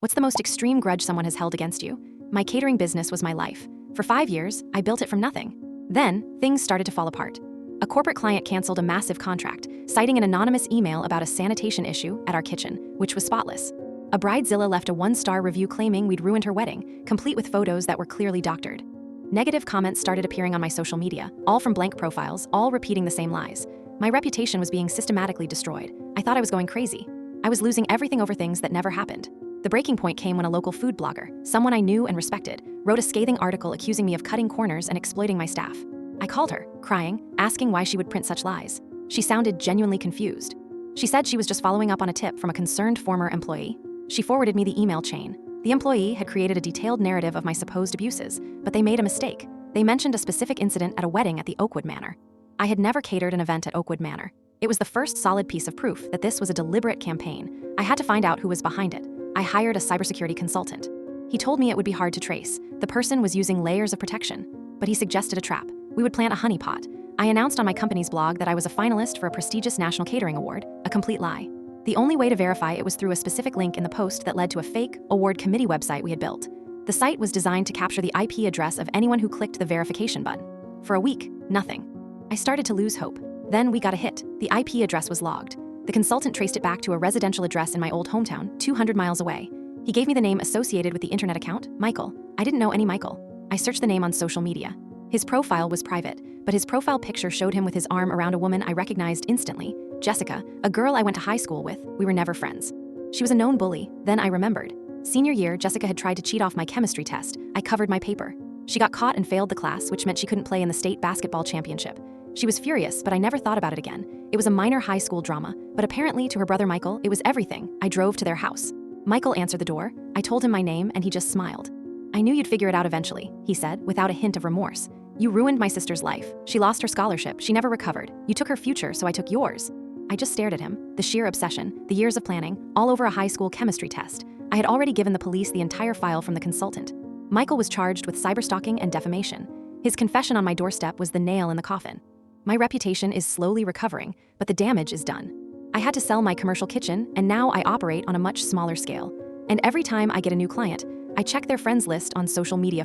What's the most extreme grudge someone has held against you? My catering business was my life. For 5 years, I built it from nothing. Then, things started to fall apart. A corporate client canceled a massive contract, citing an anonymous email about a sanitation issue at our kitchen, which was spotless. A bridezilla left a 1-star review claiming we'd ruined her wedding, complete with photos that were clearly doctored. Negative comments started appearing on my social media, all from blank profiles, all repeating the same lies. My reputation was being systematically destroyed. I thought I was going crazy. I was losing everything over things that never happened. The breaking point came when a local food blogger, someone I knew and respected, wrote a scathing article accusing me of cutting corners and exploiting my staff. I called her, crying, asking why she would print such lies. She sounded genuinely confused. She said she was just following up on a tip from a concerned former employee. She forwarded me the email chain. The employee had created a detailed narrative of my supposed abuses, but they made a mistake. They mentioned a specific incident at a wedding at the Oakwood Manor. I had never catered an event at Oakwood Manor. It was the first solid piece of proof that this was a deliberate campaign. I had to find out who was behind it. I hired a cybersecurity consultant. He told me it would be hard to trace. The person was using layers of protection, but he suggested a trap. We would plant a honeypot. I announced on my company's blog that I was a finalist for a prestigious national catering award, a complete lie. The only way to verify it was through a specific link in the post that led to a fake award committee website we had built. The site was designed to capture the IP address of anyone who clicked the verification button. For a week, nothing. I started to lose hope. Then we got a hit. The IP address was logged. The consultant traced it back to a residential address in my old hometown, 200 miles away. He gave me the name associated with the internet account, Michael. I didn't know any Michael. I searched the name on social media. His profile was private, but his profile picture showed him with his arm around a woman I recognized instantly, Jessica, a girl I went to high school with. We were never friends. She was a known bully. Then I remembered. Senior year, Jessica had tried to cheat off my chemistry test. I covered my paper. She got caught and failed the class, which meant she couldn't play in the state basketball championship. She was furious, but I never thought about it again. It was a minor high school drama, but apparently to her brother Michael, it was everything. I drove to their house. Michael answered the door. I told him my name and he just smiled. I knew you'd figure it out eventually, he said, without a hint of remorse. You ruined my sister's life. She lost her scholarship. She never recovered. You took her future, so I took yours. I just stared at him. The sheer obsession, the years of planning, all over a high school chemistry test. I had already given the police the entire file from the consultant. Michael was charged with cyberstalking and defamation. His confession on my doorstep was the nail in the coffin. My reputation is slowly recovering, but the damage is done. I had to sell my commercial kitchen, and now I operate on a much smaller scale. And every time I get a new client, I check their friends list on social media